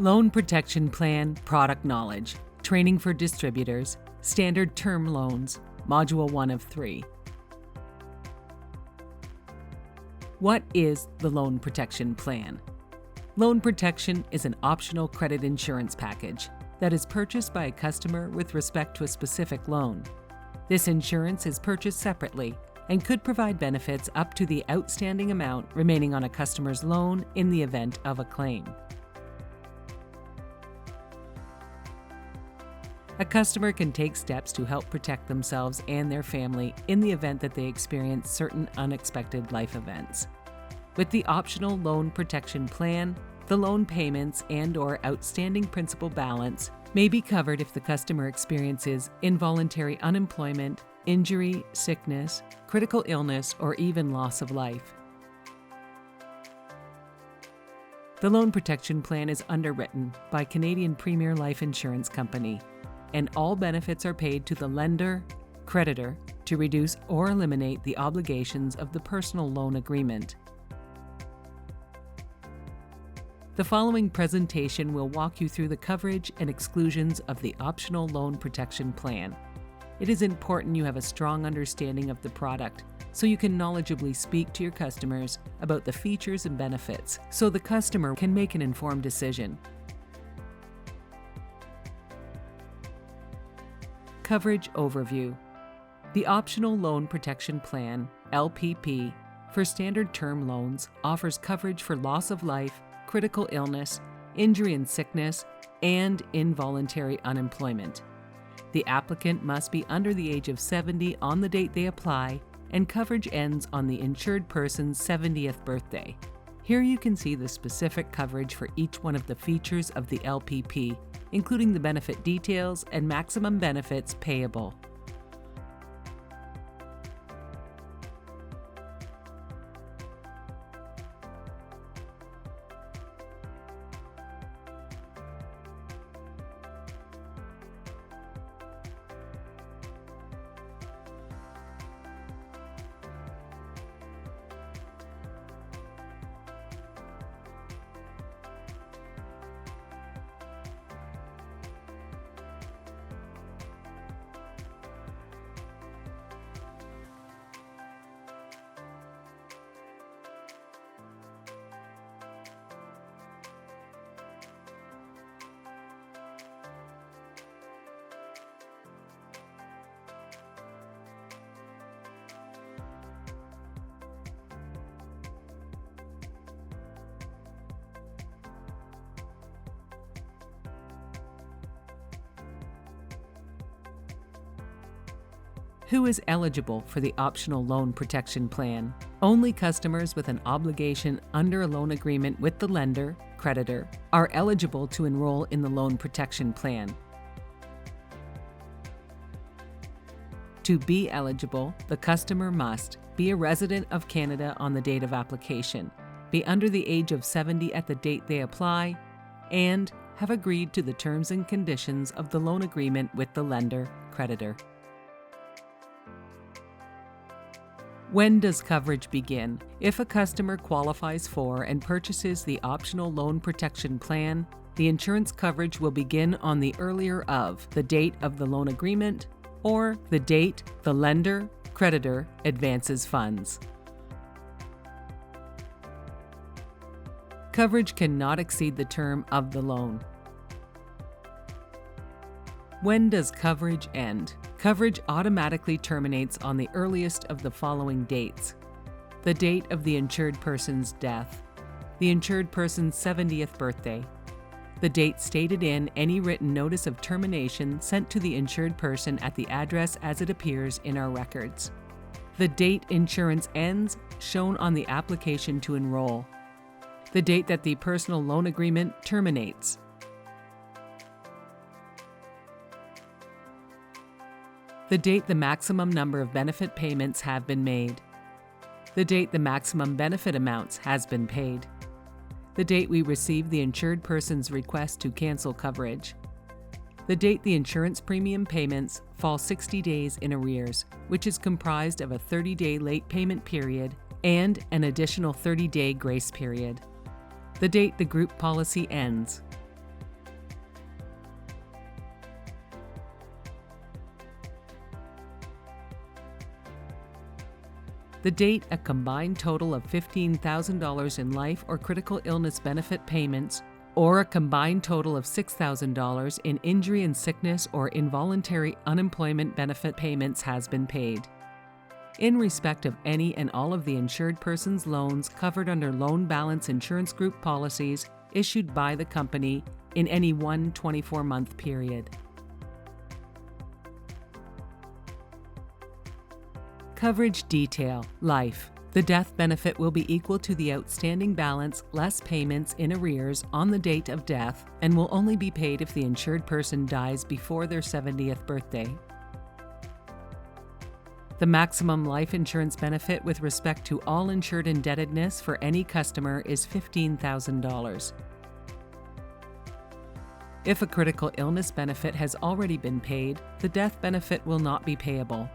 Loan Protection Plan Product Knowledge, Training for Distributors, Standard Term Loans, Module 1 of 3. What is the Loan Protection Plan? Loan Protection is an optional credit insurance package that is purchased by a customer with respect to a specific loan. This insurance is purchased separately and could provide benefits up to the outstanding amount remaining on a customer's loan in the event of a claim. A customer can take steps to help protect themselves and their family in the event that they experience certain unexpected life events. With the optional Loan Protection Plan, the loan payments and/or outstanding principal balance may be covered if the customer experiences involuntary unemployment, injury, sickness, critical illness, or even loss of life. The Loan Protection Plan is underwritten by Canadian Premier Life Insurance Company, and all benefits are paid to the lender, creditor, to reduce or eliminate the obligations of the personal loan agreement. The following presentation will walk you through the coverage and exclusions of the optional Loan Protection Plan. It is important you have a strong understanding of the product so you can knowledgeably speak to your customers about the features and benefits so the customer can make an informed decision. Coverage Overview. The Optional Loan Protection Plan, LPP, for standard term loans offers coverage for loss of life, critical illness, injury and sickness, and involuntary unemployment. The applicant must be under the age of 70 on the date they apply, and coverage ends on the insured person's 70th birthday. Here you can see the specific coverage for each one of the features of the LPP, including the benefit details and maximum benefits payable. Who is eligible for the optional Loan Protection Plan? Only customers with an obligation under a loan agreement with the lender, creditor, are eligible to enroll in the Loan Protection Plan. To be eligible, the customer must be a resident of Canada on the date of application, be under the age of 70 at the date they apply, and have agreed to the terms and conditions of the loan agreement with the lender, creditor. When does coverage begin? If a customer qualifies for and purchases the optional Loan Protection Plan, the insurance coverage will begin on the earlier of the date of the loan agreement or the date the lender, creditor advances funds. Coverage cannot exceed the term of the loan. When does coverage end? Coverage automatically terminates on the earliest of the following dates: the date of the insured person's death, the insured person's 70th birthday, the date stated in any written notice of termination sent to the insured person at the address as it appears in our records, the date insurance ends shown on the application to enroll, the date that the personal loan agreement terminates, the date the maximum number of benefit payments have been made, the date the maximum benefit amounts has been paid, the date we receive the insured person's request to cancel coverage, the date the insurance premium payments fall 60 days in arrears, which is comprised of a 30-day late payment period and an additional 30-day grace period, the date the group policy ends, The date a combined total of $15,000 in life or critical illness benefit payments or a combined total of $6,000 in injury and sickness or involuntary unemployment benefit payments has been paid. In respect of any and all of the insured person's loans covered under loan balance insurance group policies issued by the company in any one 24-month period. Coverage detail. Life. The death benefit will be equal to the outstanding balance less payments in arrears on the date of death and will only be paid if the insured person dies before their 70th birthday. The maximum life insurance benefit with respect to all insured indebtedness for any customer is $15,000. If a critical illness benefit has already been paid, the death benefit will not be payable.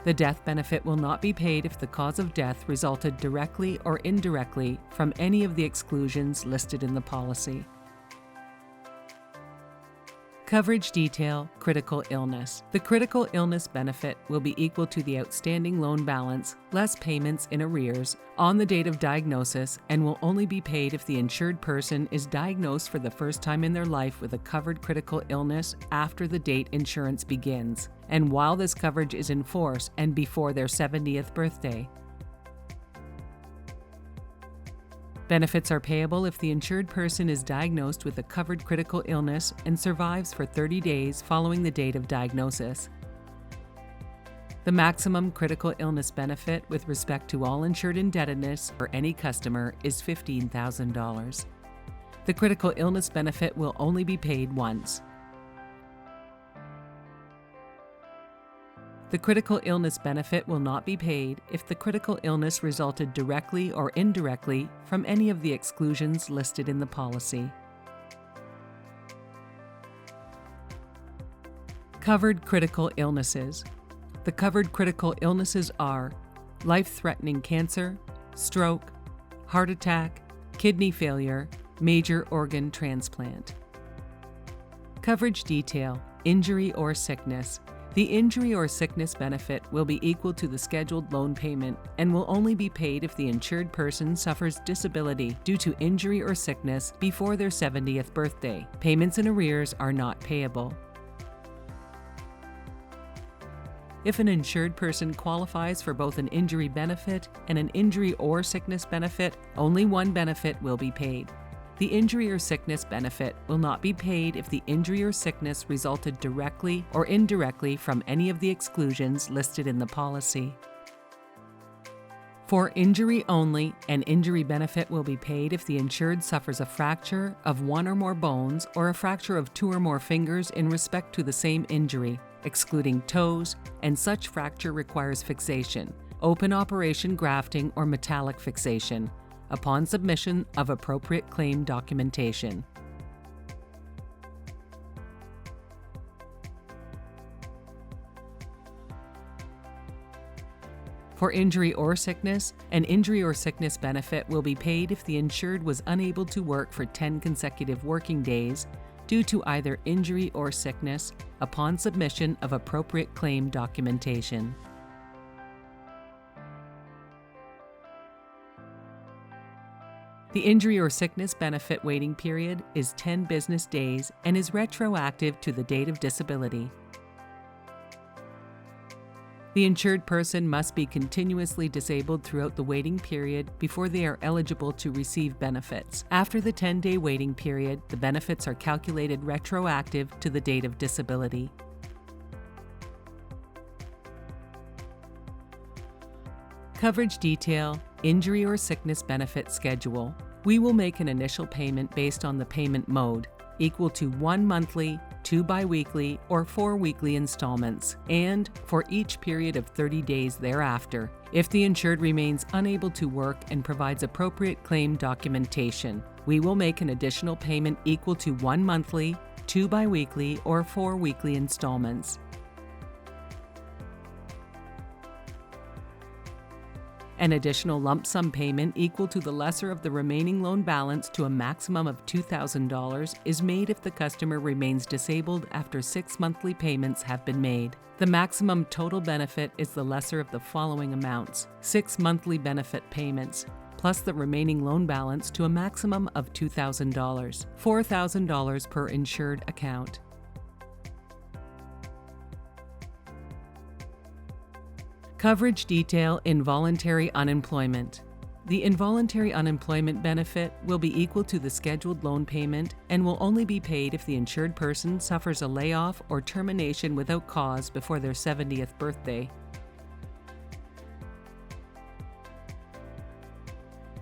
The death benefit will not be paid if the cause of death resulted directly or indirectly from any of the exclusions listed in the policy. Coverage detail. Critical illness. The critical illness benefit will be equal to the outstanding loan balance less payments in arrears on the date of diagnosis and will only be paid if the insured person is diagnosed for the first time in their life with a covered critical illness after the date insurance begins, and while this coverage is in force and before their 70th birthday. Benefits are payable if the insured person is diagnosed with a covered critical illness and survives for 30 days following the date of diagnosis. The maximum critical illness benefit with respect to all insured indebtedness for any customer is $15,000. The critical illness benefit will only be paid once. The critical illness benefit will not be paid if the critical illness resulted directly or indirectly from any of the exclusions listed in the policy. Covered critical illnesses. The covered critical illnesses are life-threatening cancer, stroke, heart attack, kidney failure, major organ transplant. Coverage detail. Injury or sickness. The injury or sickness benefit will be equal to the scheduled loan payment and will only be paid if the insured person suffers disability due to injury or sickness before their 70th birthday. Payments in arrears are not payable. If an insured person qualifies for both an injury benefit and an injury or sickness benefit, only one benefit will be paid. The injury or sickness benefit will not be paid if the injury or sickness resulted directly or indirectly from any of the exclusions listed in the policy. For injury only, an injury benefit will be paid if the insured suffers a fracture of one or more bones or a fracture of two or more fingers in respect to the same injury, excluding toes, and such fracture requires fixation, open operation grafting or metallic fixation, upon submission of appropriate claim documentation. For injury or sickness, an injury or sickness benefit will be paid if the insured was unable to work for 10 consecutive working days due to either injury or sickness upon submission of appropriate claim documentation. The injury or sickness benefit waiting period is 10 business days and is retroactive to the date of disability. The insured person must be continuously disabled throughout the waiting period before they are eligible to receive benefits. After the 10-day waiting period, the benefits are calculated retroactive to the date of disability. Coverage detail. Injury or sickness benefit schedule. We will make an initial payment based on the payment mode, equal to 1 monthly, 2 biweekly, or 4 weekly installments, and for each period of 30 days thereafter, if the insured remains unable to work and provides appropriate claim documentation. We will make an additional payment equal to 1 monthly, 2 biweekly, or 4 weekly installments. An additional lump sum payment equal to the lesser of the remaining loan balance to a maximum of $2,000 is made if the customer remains disabled after 6 monthly payments have been made. The maximum total benefit is the lesser of the following amounts: 6 monthly benefit payments, plus the remaining loan balance to a maximum of $2,000, $4,000 per insured account. Coverage detail: involuntary unemployment. The involuntary unemployment benefit will be equal to the scheduled loan payment and will only be paid if the insured person suffers a layoff or termination without cause before their 70th birthday.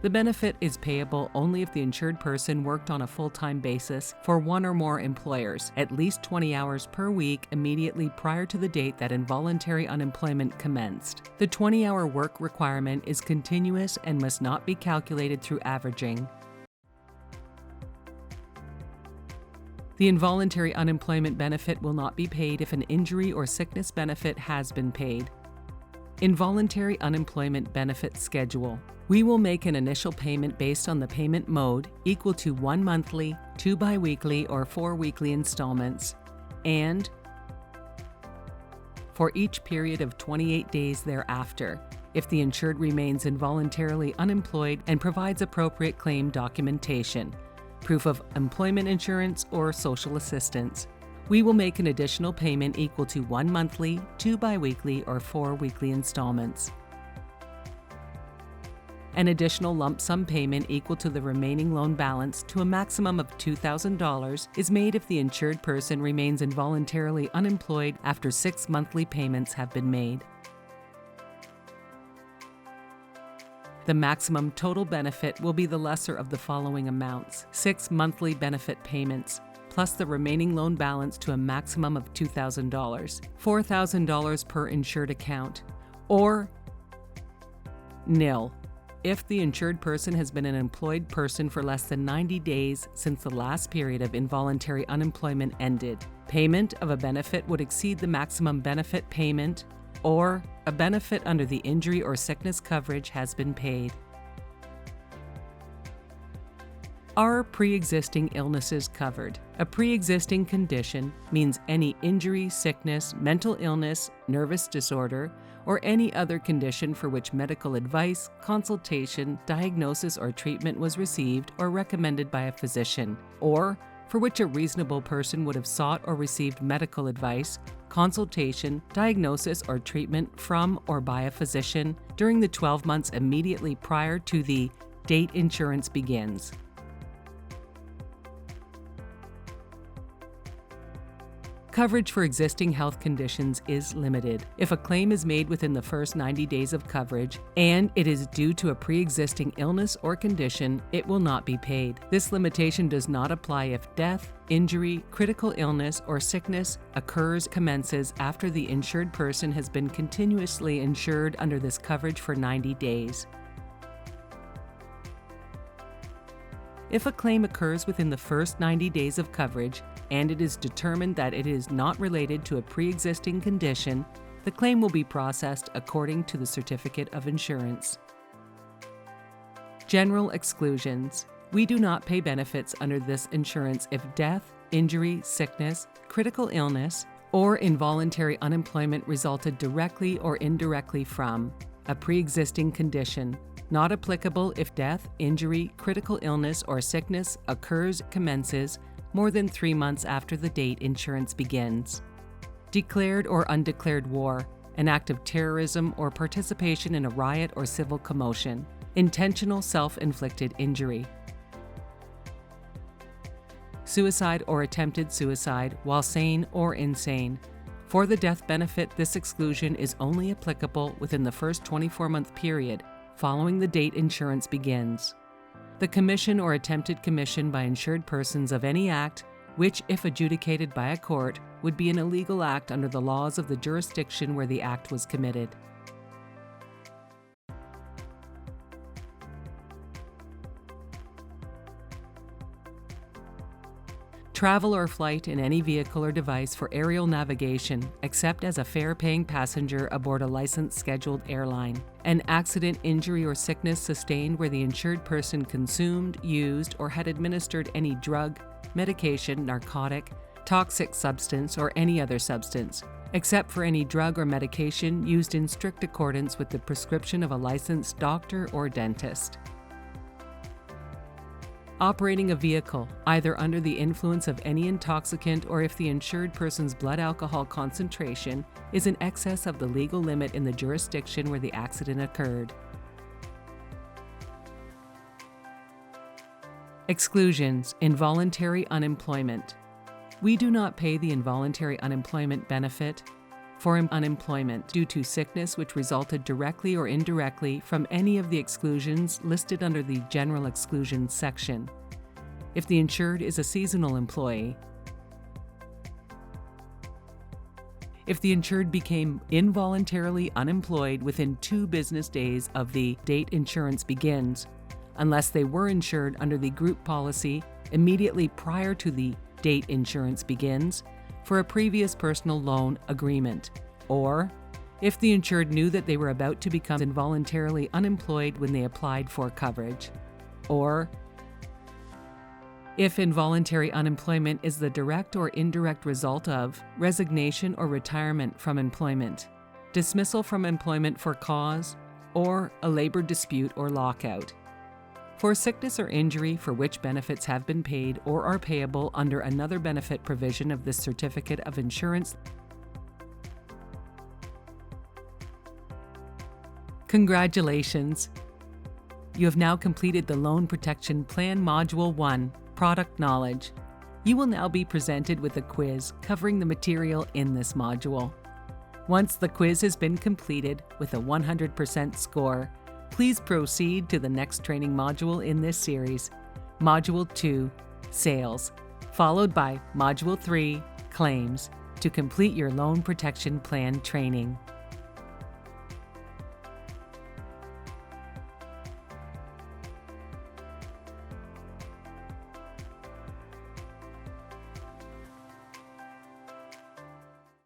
The benefit is payable only if the insured person worked on a full-time basis for one or more employers, at least 20 hours per week immediately prior to the date that involuntary unemployment commenced. The 20-hour work requirement is continuous and must not be calculated through averaging. The involuntary unemployment benefit will not be paid if an injury or sickness benefit has been paid. Involuntary unemployment benefit schedule. We will make an initial payment based on the payment mode equal to 1 monthly, 2 biweekly, or 4 weekly installments, and for each period of 28 days thereafter, if the insured remains involuntarily unemployed and provides appropriate claim documentation, proof of employment insurance, or social assistance. We will make an additional payment equal to 1 monthly, 2 biweekly, or 4 weekly installments. An additional lump sum payment equal to the remaining loan balance to a maximum of $2,000 is made if the insured person remains involuntarily unemployed after 6 monthly payments have been made. The maximum total benefit will be the lesser of the following amounts: 6 monthly benefit payments, plus the remaining loan balance to a maximum of $2,000, $4,000 per insured account, or nil, if the insured person has been an employed person for less than 90 days since the last period of involuntary unemployment ended. Payment of a benefit would exceed the maximum benefit payment, or a benefit under the injury or sickness coverage has been paid. Are pre-existing illnesses covered? A pre-existing condition means any injury, sickness, mental illness, nervous disorder, or any other condition for which medical advice, consultation, diagnosis, or treatment was received or recommended by a physician, or for which a reasonable person would have sought or received medical advice, consultation, diagnosis, or treatment from or by a physician during the 12 months immediately prior to the date insurance begins. Coverage for existing health conditions is limited. If a claim is made within the first 90 days of coverage and it is due to a pre-existing illness or condition, it will not be paid. This limitation does not apply if death, injury, critical illness, or sickness commences after the insured person has been continuously insured under this coverage for 90 days. If a claim occurs within the first 90 days of coverage and it is determined that it is not related to a pre-existing condition, the claim will be processed according to the certificate of insurance. General exclusions. We do not pay benefits under this insurance if death, injury, sickness, critical illness, or involuntary unemployment resulted directly or indirectly from a pre-existing condition. Not applicable if death, injury, critical illness, or sickness commences more than 3 months after the date insurance begins. Declared or undeclared war, an act of terrorism or participation in a riot or civil commotion. Intentional self-inflicted injury. Suicide or attempted suicide while sane or insane. For the death benefit, this exclusion is only applicable within the first 24-month period following the date insurance begins. The commission or attempted commission by insured persons of any act which, if adjudicated by a court, would be an illegal act under the laws of the jurisdiction where the act was committed. travel or flight in any vehicle or device for aerial navigation except as a fare-paying passenger aboard a licensed scheduled airline, an accident, injury, or sickness sustained where the insured person consumed, used, or had administered any drug, medication, narcotic, toxic substance, or any other substance, except for any drug or medication used in strict accordance with the prescription of a licensed doctor or dentist. Operating a vehicle, either under the influence of any intoxicant or if the insured person's blood alcohol concentration is in excess of the legal limit in the jurisdiction where the accident occurred. Exclusions, involuntary unemployment. We do not pay the involuntary unemployment benefit for unemployment due to sickness which resulted directly or indirectly from any of the exclusions listed under the General Exclusions section. If the insured is a seasonal employee, if the insured became involuntarily unemployed within 2 business days of the date insurance begins, unless they were insured under the group policy immediately prior to the date insurance begins, for a previous personal loan agreement, or if the insured knew that they were about to become involuntarily unemployed when they applied for coverage, or if involuntary unemployment is the direct or indirect result of resignation or retirement from employment, dismissal from employment for cause, or a labor dispute or lockout. For sickness or injury for which benefits have been paid or are payable under another benefit provision of this certificate of insurance. Congratulations! You have now completed the Loan Protection Plan Module 1, Product Knowledge. You will now be presented with a quiz covering the material in this module. Once the quiz has been completed with a 100% score, please proceed to the next training module in this series, Module 2, Sales, followed by Module 3, Claims, to complete your loan protection plan training.